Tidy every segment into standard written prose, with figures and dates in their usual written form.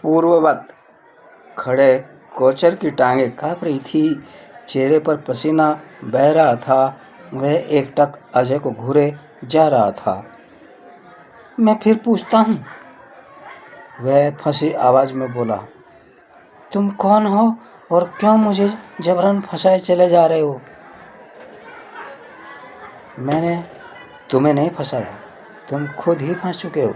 पूर्ववत खड़े कोचर की टांगें काँप रही थी, चेहरे पर पसीना बह रहा था। वह एकटक अजय को घूरे जा रहा था। मैं फिर पूछता हूँ, वह फंसी आवाज़ में बोला। तुम कौन हो और क्यों मुझे जबरन फंसाए चले जा रहे हो? मैंने तुम्हें नहीं फंसाया, तुम खुद ही फंस चुके हो।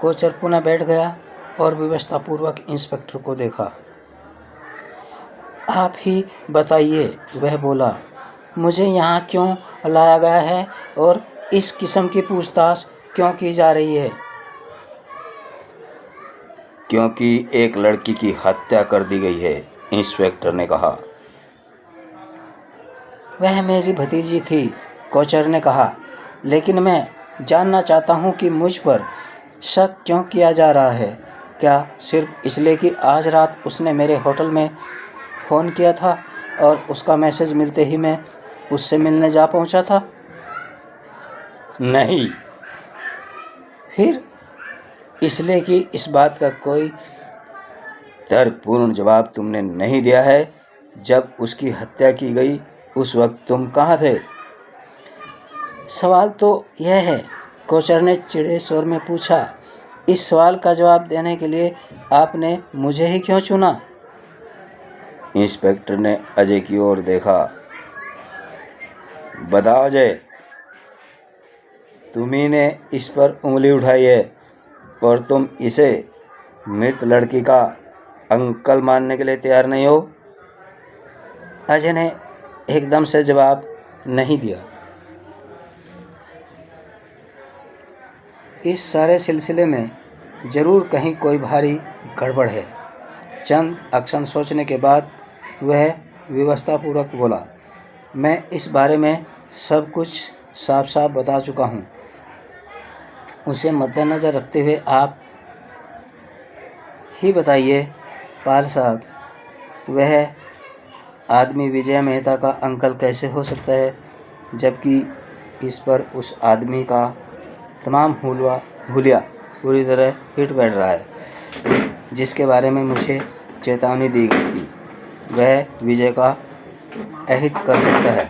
कोचर पुनः बैठ गया और व्यवस्थापूर्वक इंस्पेक्टर को देखा। आप ही बताइए, वह बोला, मुझे यहाँ क्यों लाया गया है और इस किस्म की पूछताछ क्यों की जा रही है? क्योंकि एक लड़की की हत्या कर दी गई है, इंस्पेक्टर ने कहा। वह मेरी भतीजी थी, कोचर ने कहा, लेकिन मैं जानना चाहता हूँ कि मुझ पर शक क्यों किया जा रहा है। क्या सिर्फ इसलिए कि आज रात उसने मेरे होटल में फ़ोन किया था और उसका मैसेज मिलते ही मैं उससे मिलने जा पहुँचा था? नहीं। फिर इसलिए कि इस बात का कोई तर्कपूर्ण जवाब तुमने नहीं दिया है। जब उसकी हत्या की गई उस वक्त तुम कहाँ थे? सवाल तो यह है, कोचर ने चिढ़े स्वर में पूछा। इस सवाल का जवाब देने के लिए आपने मुझे ही क्यों चुना? इंस्पेक्टर ने अजय की ओर देखा। बताओ अजय, तुम्ही ने इस पर उंगली उठाई है और तुम इसे मृत लड़की का अंकल मानने के लिए तैयार नहीं हो? अजय ने एकदम से जवाब नहीं दिया। इस सारे सिलसिले में ज़रूर कहीं कोई भारी गड़बड़ है। चंद अक्षण सोचने के बाद वह व्यवस्थापूर्वक बोला, मैं इस बारे में सब कुछ साफ साफ बता चुका हूँ। उसे मद्देनज़र रखते हुए आप ही बताइए पाल साहब, वह आदमी विजय मेहता का अंकल कैसे हो सकता है, जबकि इस पर उस आदमी का तमाम हुलिया पूरी तरह हिट बैठ रहा है, जिसके बारे में मुझे चेतावनी दी गई थी। वह विजय का अहित कर सकता है।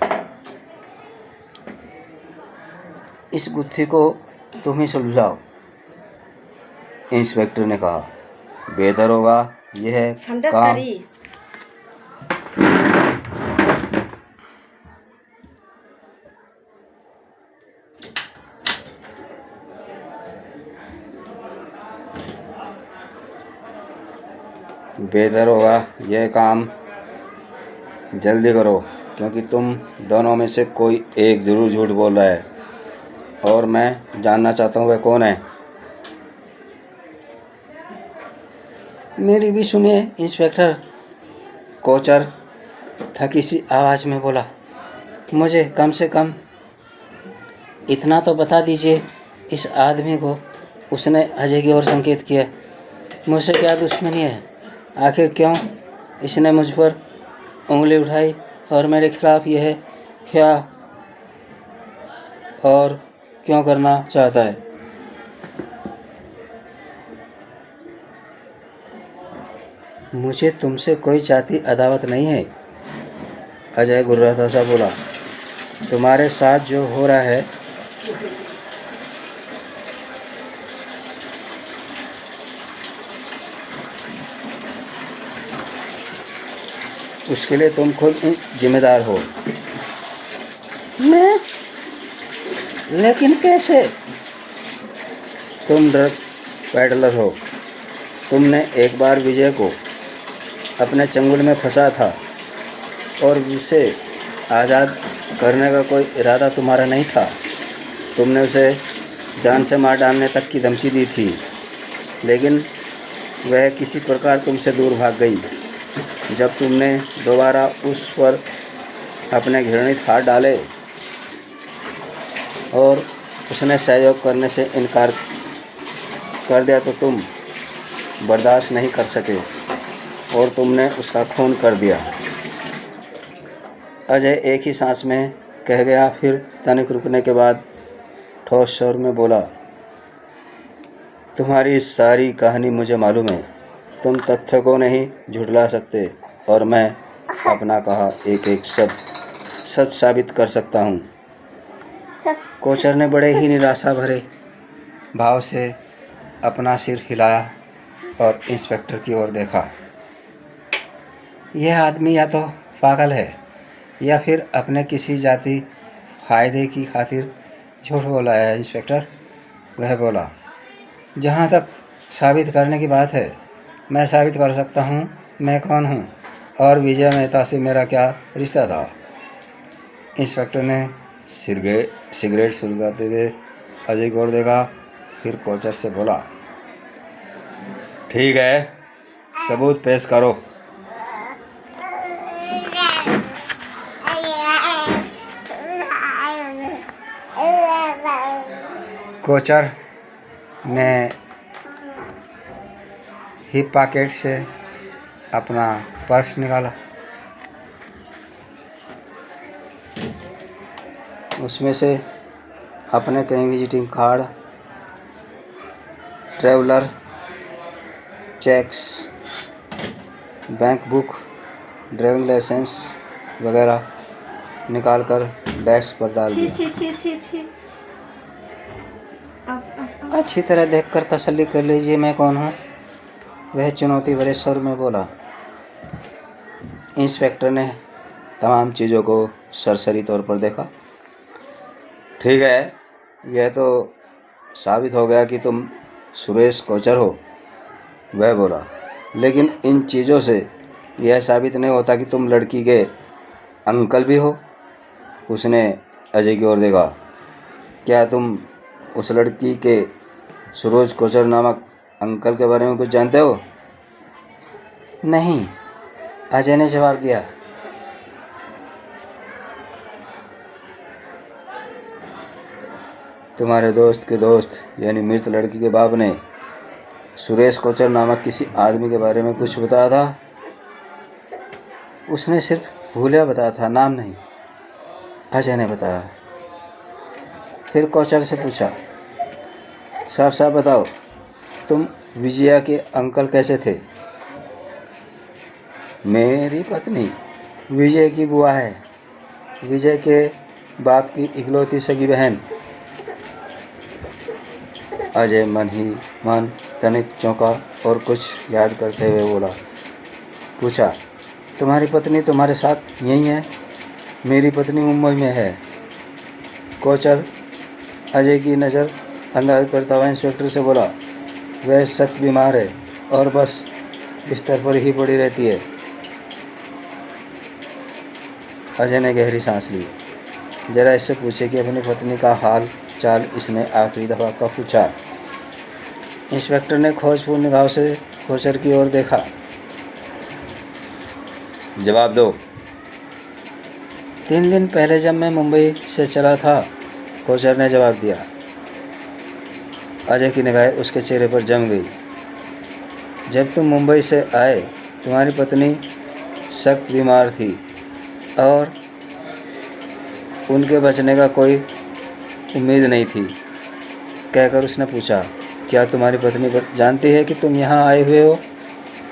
इस गुत्थी को तुम ही सुलझाओ, इंस्पेक्टर ने कहा। बेहतर होगा यह काम बेहतर होगा यह काम जल्दी करो, क्योंकि तुम दोनों में से कोई एक ज़रूर झूठ बोल रहा है और मैं जानना चाहता हूँ वह कौन है। मेरी भी सुनिए इंस्पेक्टर, कोचर थकी सी आवाज़ में बोला। मुझे कम से कम इतना तो बता दीजिए, इस आदमी को उसने अजय की ओर संकेत किया, मुझसे क्या दुश्मनी है? आखिर क्यों इसने मुझ पर उंगली उठाई और मेरे खिलाफ यह क्या और क्यों करना चाहता है? मुझे तुमसे कोई जाति अदावत नहीं है, अजय गुर्राता सा बोला। तुम्हारे साथ जो हो रहा है उसके लिए तुम खुद जिम्मेदार हो। मैं? लेकिन कैसे? तुम ड्रग पैडलर हो। तुमने एक बार विजय को अपने चंगुल में फंसा था और उसे आज़ाद करने का कोई इरादा तुम्हारा नहीं था। तुमने उसे जान से मार डालने तक की धमकी दी थी, लेकिन वह किसी प्रकार तुमसे दूर भाग गई। जब तुमने दोबारा उस पर अपने घृणित हाथ डाले और उसने सहयोग करने से इनकार कर दिया तो तुम बर्दाश्त नहीं कर सके और तुमने उसका खून कर दिया। अजय एक ही सांस में कह गया, फिर तनिक रुकने के बाद ठोस स्वर में बोला, तुम्हारी सारी कहानी मुझे मालूम है। तुम तथ्य को नहीं झुठला सकते और मैं अपना कहा एक एक शब्द सच साबित कर सकता हूँ। कोचर ने बड़े ही निराशा भरे भाव से अपना सिर हिलाया और इंस्पेक्टर की ओर देखा। यह आदमी या तो पागल है या फिर अपने किसी जाति फायदे की खातिर झूठ बोला है। इंस्पेक्टर, वह बोला, जहाँ तक साबित करने की बात है, मैं साबित कर सकता हूँ मैं कौन हूँ और विजय मेहता से मेरा क्या रिश्ता था। इंस्पेक्टर ने सिगरेट सुलगाते हुए अजय को देखा, फिर कोचर से बोला, ठीक है, सबूत पेश करो। कोचर ने हिप पॉकेट से अपना पर्स निकाला। उसमें से अपने कई visiting card, traveller cheques, bank book, driving licence वगैरह निकालकर डेस्क पर डाल दिया। अच्छी तरह देखकर तसल्ली कर लीजिए मैं कौन हूँ, वह चुनौती भरे स्वर में बोला। इंस्पेक्टर ने तमाम चीज़ों को सरसरी तौर पर देखा। ठीक है, यह तो साबित हो गया कि तुम सुरेश कोचर हो, वह बोला, लेकिन इन चीज़ों से यह साबित नहीं होता कि तुम लड़की के अंकल भी हो। उसने अजय की ओर देखा। क्या तुम उस लड़की के सुरेश कोचर नामक अंकल के बारे में कुछ जानते हो? नहीं, अजय ने जवाब दिया। तुम्हारे दोस्त के दोस्त यानी मृत लड़की के बाप ने सुरेश कोचर नामक किसी आदमी के बारे में कुछ बताया था? उसने सिर्फ भूलिया बताया था, नाम नहीं, अजय ने बताया। फिर कोचर से पूछा, साफ साफ बताओ, तुम विजया के अंकल कैसे थे? मेरी पत्नी विजय की बुआ है, विजय के बाप की इकलौती सगी बहन। अजय मन ही मन तनिक चौंका और कुछ याद करते हुए बोला, पूछा, तुम्हारी पत्नी तुम्हारे साथ यहीं है? मेरी पत्नी मुंबई में है। कोचर अजय की नज़र अंदाज करता हुआ इंस्पेक्टर से बोला, वह सख्त बीमार है और बस बिस्तर पर ही पड़ी रहती है। अजय ने गहरी सांस ली। जरा इससे पूछे कि अपनी पत्नी का हाल चाल इसने आखिरी दफ़ा कब पूछा। इंस्पेक्टर ने खोजपूर्ण निगाहों से कोचर की ओर देखा। जवाब दो। 3 दिन पहले जब मैं मुंबई से चला था, कोचर ने जवाब दिया। अजय की निगाहें उसके चेहरे पर जम गई। जब तुम मुंबई से आए, तुम्हारी पत्नी सख्त बीमार थी और उनके बचने का कोई उम्मीद नहीं थी, कहकर उसने पूछा, क्या तुम्हारी पत्नी जानती है कि तुम यहाँ आए हुए हो?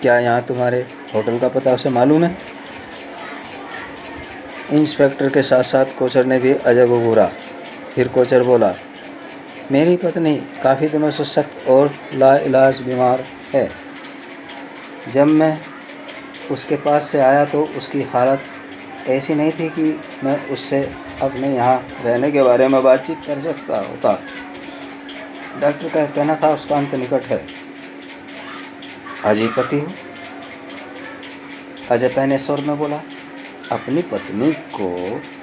क्या यहाँ तुम्हारे होटल का पता उसे मालूम है? इंस्पेक्टर के साथ साथ कोचर ने भी अजय को घूरा। फिर कोचर बोला, मेरी पत्नी काफ़ी दिनों से सख्त और लाइलाज बीमार है। जब मैं उसके पास से आया तो उसकी हालत ऐसी नहीं थी कि मैं उससे अपने यहाँ रहने के बारे में बातचीत कर सकता होता। डॉक्टर का कहना था उसका अंत निकट है। अजय पति हो? अजय पहने स्वर में बोला। अपनी पत्नी को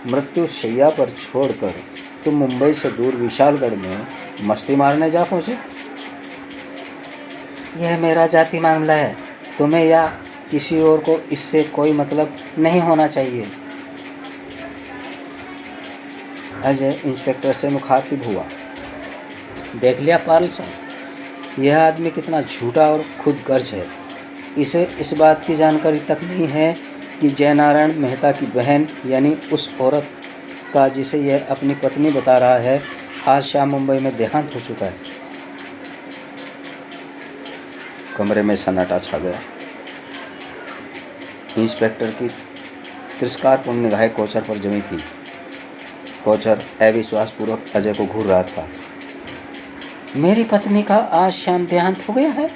मृत्यु शैया पर छोड़कर तुम मुंबई से दूर विशालगढ़ में मस्ती मारने जा पहुँचे? यह मेरा जाति मामला है, तुम्हें या किसी और को इससे कोई मतलब नहीं होना चाहिए। अजय इंस्पेक्टर से मुखातिब हुआ। देख लिया पार्ल साहब, यह आदमी कितना झूठा और खुदगर्ज है। इसे इस बात की जानकारी तक नहीं है कि जयनारायण मेहता की बहन यानी उस औरत का जिसे यह अपनी पत्नी बता रहा है, आज शाम मुंबई में देहांत हो चुका है। कमरे में सन्नाटा छा गया। इंस्पेक्टर की तिरस्कारपूर्ण निगाहें कोचर पर जमी थी। कोचर अविश्वासपूर्वक अजय को घूर रहा था। मेरी पत्नी का आज शाम देहांत हो गया है।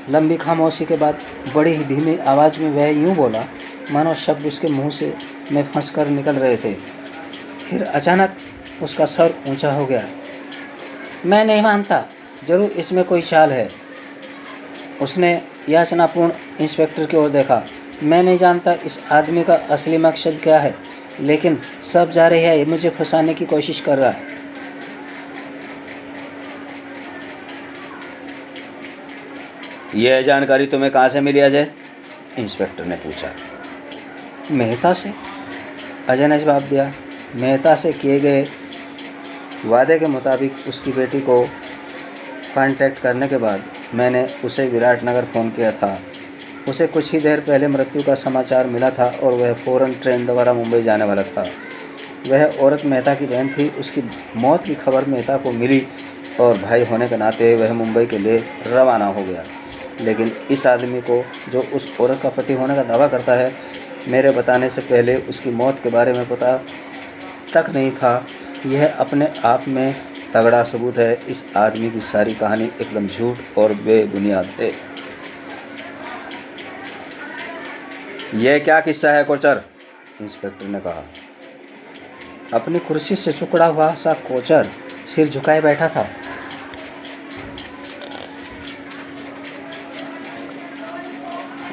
लंबी खामोशी के बाद बड़ी ही धीमी आवाज़ में वह यूं बोला मानो शब्द उसके मुंह से में फंस कर निकल रहे थे। फिर अचानक उसका स्वर ऊंचा हो गया। मैं नहीं मानता, जरूर इसमें कोई चाल है। उसने याचनापूर्ण इंस्पेक्टर की ओर देखा। मैं नहीं जानता इस आदमी का असली मकसद क्या है, लेकिन सब जारी है मुझे फंसाने की कोशिश कर रहा है। यह जानकारी तुम्हें कहाँ से मिली अजय? इंस्पेक्टर ने पूछा। मेहता से, अजय ने जवाब दिया। मेहता से किए गए वादे के मुताबिक उसकी बेटी को कांटेक्ट करने के बाद मैंने उसे विराटनगर फ़ोन किया था। उसे कुछ ही देर पहले मृत्यु का समाचार मिला था और वह फ़ौरन ट्रेन द्वारा मुंबई जाने वाला था। वह औरत मेहता की बहन थी। उसकी मौत की खबर मेहता को मिली और भाई होने के नाते वह मुंबई के लिए रवाना हो गया। लेकिन इस आदमी को, जो उस औरत का पति होने का दावा करता है, मेरे बताने से पहले उसकी मौत के बारे में पता तक नहीं था। यह अपने आप में तगड़ा सबूत है। इस आदमी की सारी कहानी एकदम झूठ और बेबुनियाद है। यह क्या किस्सा है कोचर? इंस्पेक्टर ने कहा। अपनी कुर्सी से सिकुड़ा हुआ सा कोचर सिर झुकाए बैठा था।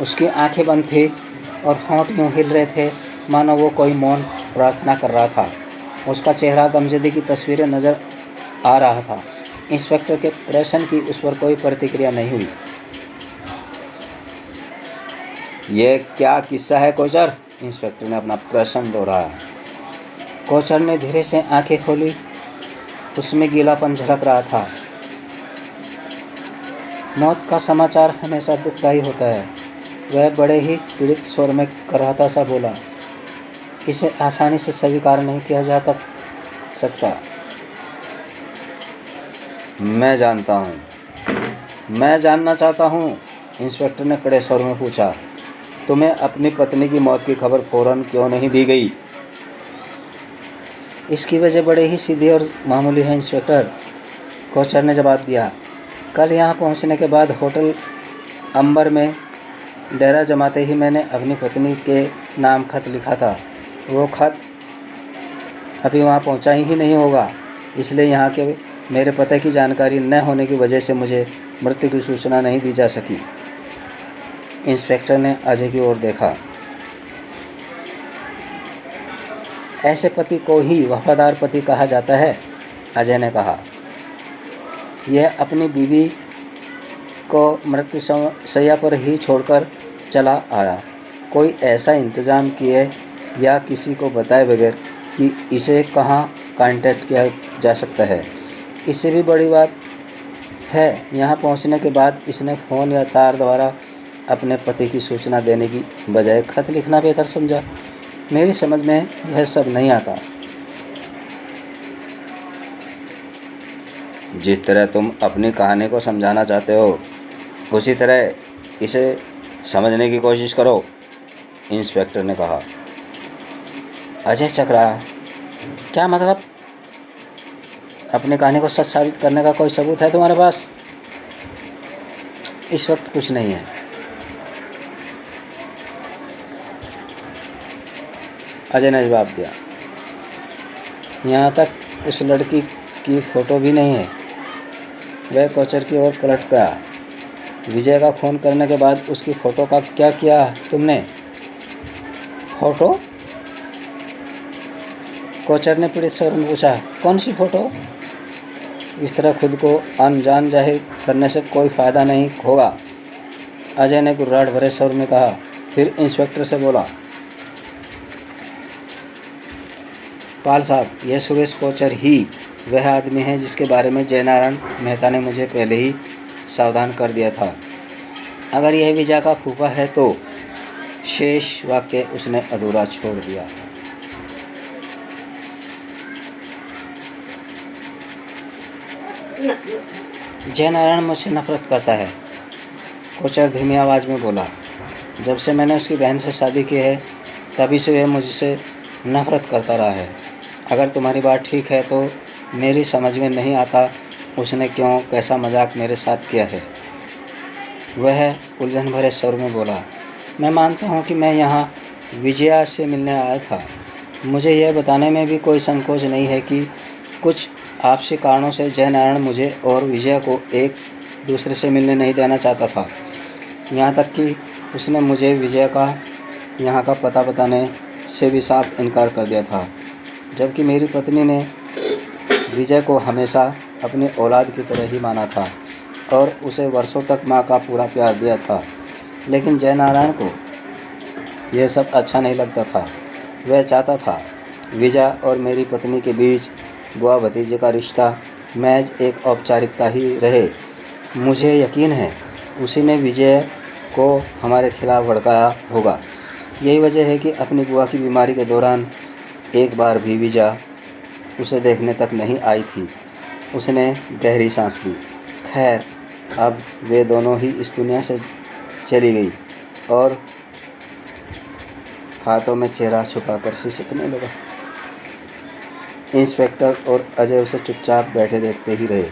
उसकी आंखें बंद थी और होंठ यूं हिल रहे थे मानो वो कोई मौन प्रार्थना कर रहा था। उसका चेहरा गमज़दगी की तस्वीरें नज़र आ रहा था। इंस्पेक्टर के प्रश्न की उस पर कोई प्रतिक्रिया नहीं हुई। यह क्या किस्सा है कोचर? इंस्पेक्टर ने अपना प्रश्न दोहराया। कोचर ने धीरे से आंखें खोली। उसमें गीलापन झलक रहा था। मौत का समाचार हमेशा दुखदायी होता है। वह बड़े ही पीड़ित स्वर में कराहता सा बोला। इसे आसानी से स्वीकार नहीं किया जा सकता। मैं जानता हूँ। मैं जानना चाहता हूँ, इंस्पेक्टर ने कड़े स्वर में पूछा। तुम्हें अपनी पत्नी की मौत की खबर फ़ौरन क्यों नहीं दी गई? इसकी वजह बड़े ही सीधी और मामूली है इंस्पेक्टर, कोचर ने जवाब दिया। कल यहाँ पहुँचने के बाद होटल अंबर में डेरा जमाते ही मैंने अपनी पत्नी के नाम खत लिखा था। वो खत अभी वहाँ पहुँचा ही नहीं होगा, इसलिए यहाँ के मेरे पते की जानकारी न होने की वजह से मुझे मृत्यु की सूचना नहीं दी जा सकी। इंस्पेक्टर ने अजय की ओर देखा। ऐसे पति को ही वफादार पति कहा जाता है, अजय ने कहा। यह अपनी बीवी को मृत्यु शैया पर ही छोड़कर चला आया। कोई ऐसा इंतज़ाम किए या किसी को बताए बगैर कि इसे कहाँ कांटेक्ट किया जा सकता है। इससे भी बड़ी बात है, यहाँ पहुँचने के बाद इसने फ़ोन या तार द्वारा अपने पति की सूचना देने की बजाय खत लिखना बेहतर समझा। मेरी समझ में यह सब नहीं आता। जिस तरह तुम अपनी कहानी को समझाना चाहते हो, उसी तरह इसे समझने की कोशिश करो, इंस्पेक्टर ने कहा। अजय चकराया। क्या मतलब? अपनी कहानी को सच साबित करने का कोई सबूत है तुम्हारे पास? इस वक्त कुछ नहीं है, अजय ने जवाब दिया। यहाँ तक उस लड़की की फ़ोटो भी नहीं है। वह कोचर की ओर पलट गया। विजय का फ़ोन करने के बाद उसकी फ़ोटो का क्या किया तुमने? फ़ोटो? कोचर ने पीड़ित स्वर में पूछा। कौन सी फ़ोटो? इस तरह खुद को अनजान जाहिर करने से कोई फ़ायदा नहीं होगा, अजय ने गुर्राहट भरे स्वर में कहा। फिर इंस्पेक्टर से बोला। पाल साहब, यह सुरेश कोचर ही वह आदमी है जिसके बारे में जयनारायण मेहता ने मुझे पहले ही सावधान कर दिया था। अगर यह विजय का फूफा है तो शेष वाक्य उसने अधूरा छोड़ दिया। जयनारायण मुझसे नफरत करता है, कोचर धीमी आवाज़ में बोला। जब से मैंने उसकी बहन से शादी की है तभी से वह मुझसे नफरत करता रहा है। अगर तुम्हारी बात ठीक है तो मेरी समझ में नहीं आता उसने क्यों कैसा मजाक मेरे साथ किया है। वह उलझन भरे स्वर में बोला। मैं मानता हूँ कि मैं यहाँ विजया से मिलने आया था। मुझे यह बताने में भी कोई संकोच नहीं है कि कुछ आपसी कारणों से जयनारायण मुझे और विजया को एक दूसरे से मिलने नहीं देना चाहता था। यहाँ तक कि उसने मुझे विजय का यहाँ का पता बताने से भी साफ इनकार कर दिया था। जबकि मेरी पत्नी ने विजय को हमेशा अपनी औलाद की तरह ही माना था और उसे वर्षों तक माँ का पूरा प्यार दिया था। लेकिन जयनारायण को यह सब अच्छा नहीं लगता था। वह चाहता था विजय और मेरी पत्नी के बीच बुआ भतीजे का रिश्ता महज एक औपचारिकता ही रहे। मुझे यकीन है उसी ने विजय को हमारे खिलाफ भड़काया होगा। यही वजह है कि अपनी बुआ की बीमारी के दौरान एक बार भी विजय उसे देखने तक नहीं आई थी। उसने गहरी सांस ली। खैर, अब वे दोनों ही इस दुनिया से चली गई और हाथों में चेहरा छुपाकर सिसकने लगा। इंस्पेक्टर और अजय उसे चुपचाप बैठे देखते ही रहे।